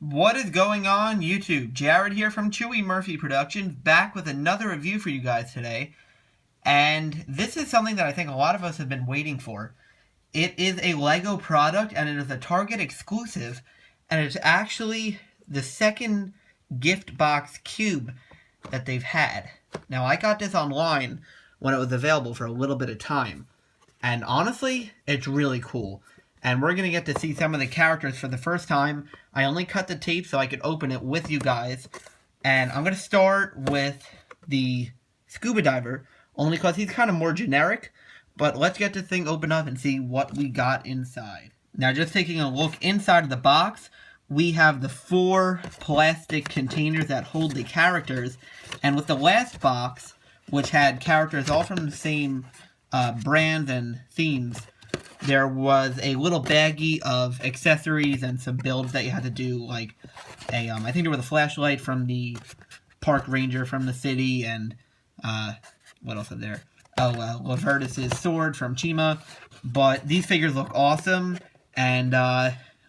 What is going on, YouTube? Jared here from Chewy Murphy Productions, back with another review for you guys today. And this is something that I think a lot of us have been waiting for. It is a LEGO product, and it is a Target exclusive, and it's actually the second gift box cube that they've had. Now, I got this online when it was available for a little bit of time, and honestly, it's really cool. And we're going to get to see some of the characters for the first time. I only cut the tape so I could open it with you guys. And I'm going to start with the Scuba Diver, only because he's kind of more generic. But let's get this thing open up and see what we got inside. Now, just taking a look inside of the box, we have the 4 plastic containers that hold the characters. And with the last box, which had characters all from the same brands and themes, there was a little baggie of accessories and some builds that you had to do, like I think there was a flashlight from the park ranger from the city, and what else is there? Oh, Lavertus's sword from Chima. But these figures look awesome, and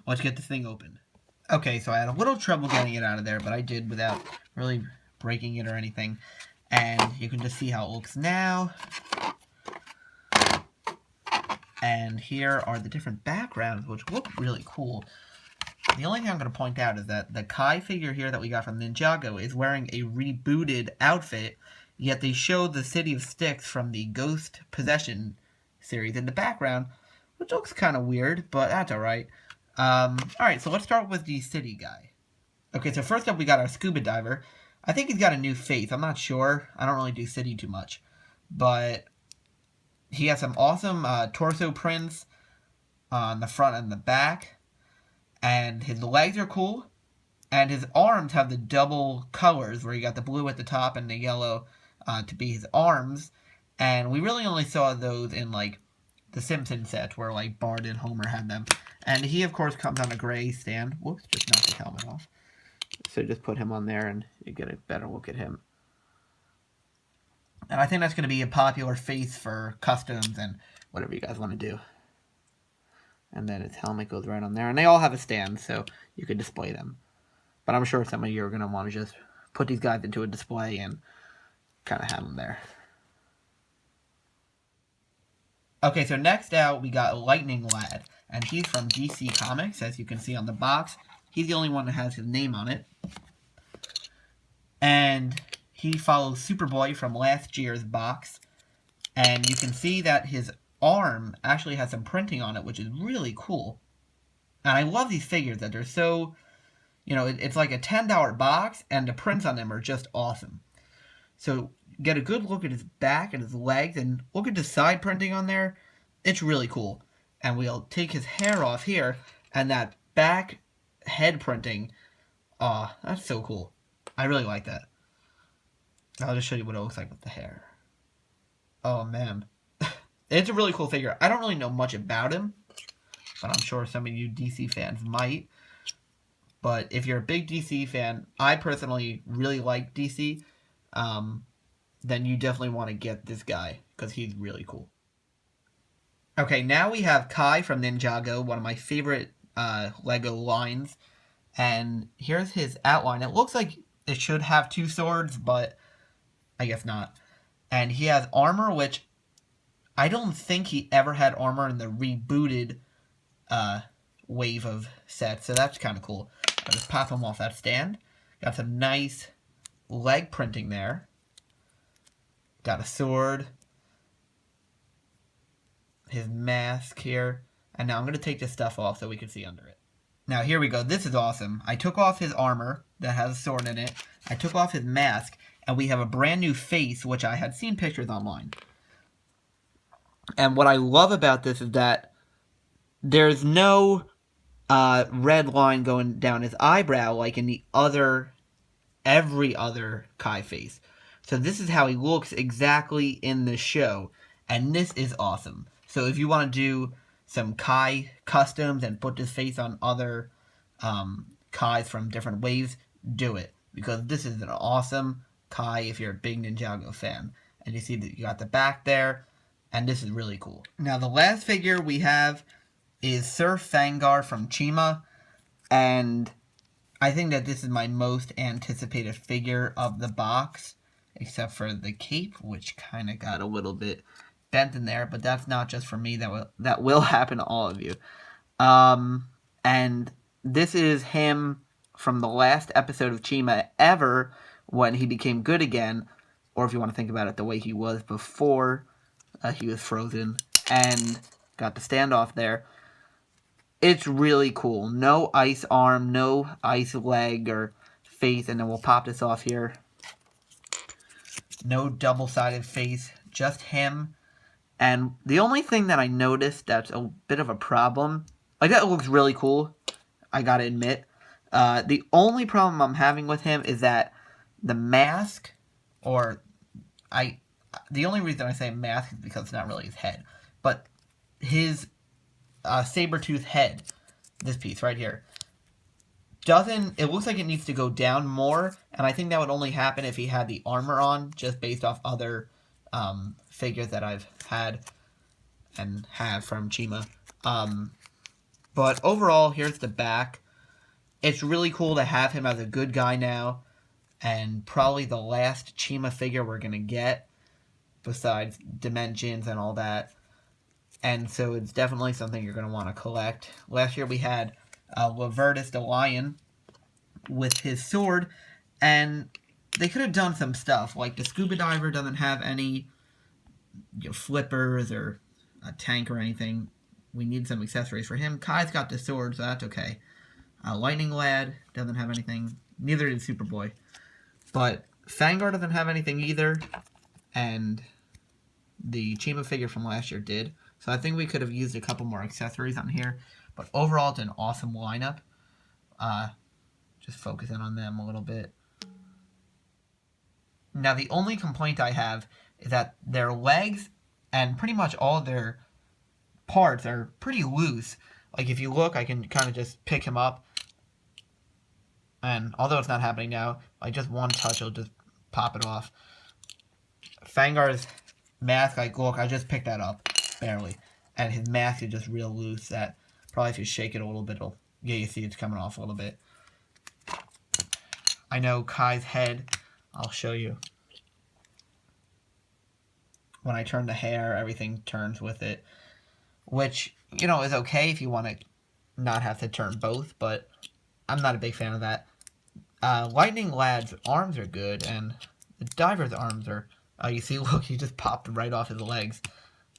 let's get this thing open. Okay, so I had a little trouble getting it out of there, but I did without really breaking it or anything. And you can just see how it looks now. And here are the different backgrounds, which look really cool. The only thing I'm going to point out is that the Kai figure here that we got from Ninjago is wearing a rebooted outfit, yet they show the City of Sticks from the Ghost Possession series in the background, which looks kind of weird, but that's alright. Alright, so let's start with the city guy. Okay, so first up we got our Scuba Diver. I think he's got a new face. I'm not sure. I don't really do city too much. But he has some awesome torso prints on the front and the back. And his legs are cool. And his arms have the double colors, where you got the blue at the top and the yellow to be his arms. And we really only saw those in, like, the Simpsons set, where, like, Bart and Homer had them. And he, of course, comes on a gray stand. Whoops, just knocked his helmet off. So just put him on there, and you get a better look at him. And I think that's going to be a popular face for customs and whatever you guys want to do. And then his helmet goes right on there. And they all have a stand, so you can display them. But I'm sure some of you are going to want to just put these guys into a display and kind of have them there. Okay, so next out, we got Lightning Lad. And he's from DC Comics, as you can see on the box. He's the only one that has his name on it. And he follows Superboy from last year's box. And you can see that his arm actually has some printing on it, which is really cool. And I love these figures that they're so, you know, it's like a $10 box, and the prints on them are just awesome. So get a good look at his back and his legs, and look at the side printing on there. It's really cool. And we'll take his hair off here, and that back head printing, that's so cool. I really like that. I'll just show you what it looks like with the hair. Oh, man. It's a really cool figure. I don't really know much about him, but I'm sure some of you DC fans might. But if you're a big DC fan, I personally really like DC, then you definitely want to get this guy, because he's really cool. Okay, now we have Kai from Ninjago, one of my favorite LEGO lines. And here's his outline. It looks like it should have 2 swords, but I guess not. And he has armor, which I don't think he ever had armor in the rebooted wave of sets, so that's kind of cool. I'll just pop him off that stand. Got some nice leg printing there. Got a sword. His mask here. And now I'm going to take this stuff off so we can see under it. Now here we go. This is awesome. I took off his armor that has a sword in it. I took off his mask. And we have a brand new face, which I had seen pictures online. And what I love about this is that there's no red line going down his eyebrow like in every other Kai face. So this is how he looks exactly in the show. And this is awesome. So if you want to do some Kai customs and put this face on other Kais from different waves, do it. Because this is an awesome Kai if you're a big Ninjago fan. And you see that you got the back there, and this is really cool. Now the last figure we have is Sir Fangar from Chima, and I think that this is my most anticipated figure of the box, except for the cape, which kind of got a little bit bent in there, but that's not just for me. That will happen to all of you. And this is him from the last episode of Chima ever, when he became good again, or if you want to think about it the way he was before he was frozen and got the standoff there. It's really cool. No ice arm, no ice leg or face, and then we'll pop this off here. No double-sided face, just him. And the only thing that I noticed that's a bit of a problem, like that looks really cool, I gotta admit. The only problem I'm having with him is that the mask, the only reason I say mask is because it's not really his head, but his saber-tooth head, this piece right here, it looks like it needs to go down more, and I think that would only happen if he had the armor on, just based off other figures that I've had and have from Chima. But overall, here's the back. It's really cool to have him as a good guy now, and probably the last Chima figure we're going to get, besides Dimensions and all that. And so it's definitely something you're going to want to collect. Last year we had Lavertus the Lion with his sword, and they could have done some stuff. Like the Scuba Diver doesn't have any flippers or a tank or anything. We need some accessories for him. Kai's got the sword, so that's okay. Lightning Lad doesn't have anything. Neither did Superboy. But Fangar doesn't have anything either. And the Chima figure from last year did. So I think we could have used a couple more accessories on here. But overall, it's an awesome lineup. Just focusing on them a little bit. Now, the only complaint I have is that their legs and pretty much all of their parts are pretty loose. Like, if you look, I can kind of just pick him up. And although it's not happening now, like just one touch, it'll just pop it off. Fangar's mask, like, look, I just picked that up, barely. And his mask is just real loose. That probably if you shake it a little bit, you see it's coming off a little bit. I know Kai's head, I'll show you. When I turn the hair, everything turns with it. Which, is okay if you want to not have to turn both, but I'm not a big fan of that. Lightning Lad's arms are good, and the Diver's arms are... you see, look, he just popped right off his legs.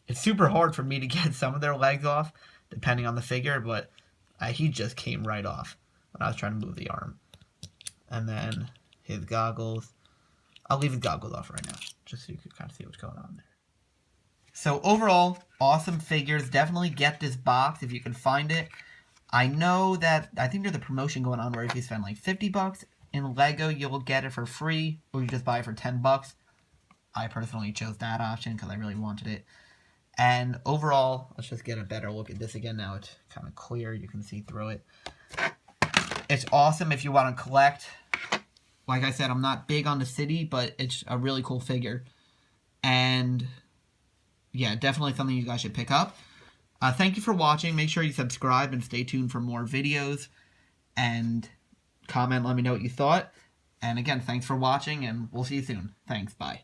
It's super hard for me to get some of their legs off, depending on the figure, but he just came right off when I was trying to move the arm. And then his goggles. I'll leave his goggles off right now, just so you can kind of see what's going on there. So overall, awesome figures. Definitely get this box if you can find it. I know that, I think there's a promotion going on where if you spend like $50 in Lego, you'll get it for free, or you just buy it for $10. I personally chose that option because I really wanted it. And overall, let's just get a better look at this again. Now it's kind of clear. You can see through it. It's awesome if you want to collect. Like I said, I'm not big on the city, but it's a really cool figure. And yeah, definitely something you guys should pick up. Thank you for watching. Make sure you subscribe and stay tuned for more videos. And comment, let me know what you thought. And again, thanks for watching, and we'll see you soon. Thanks, bye.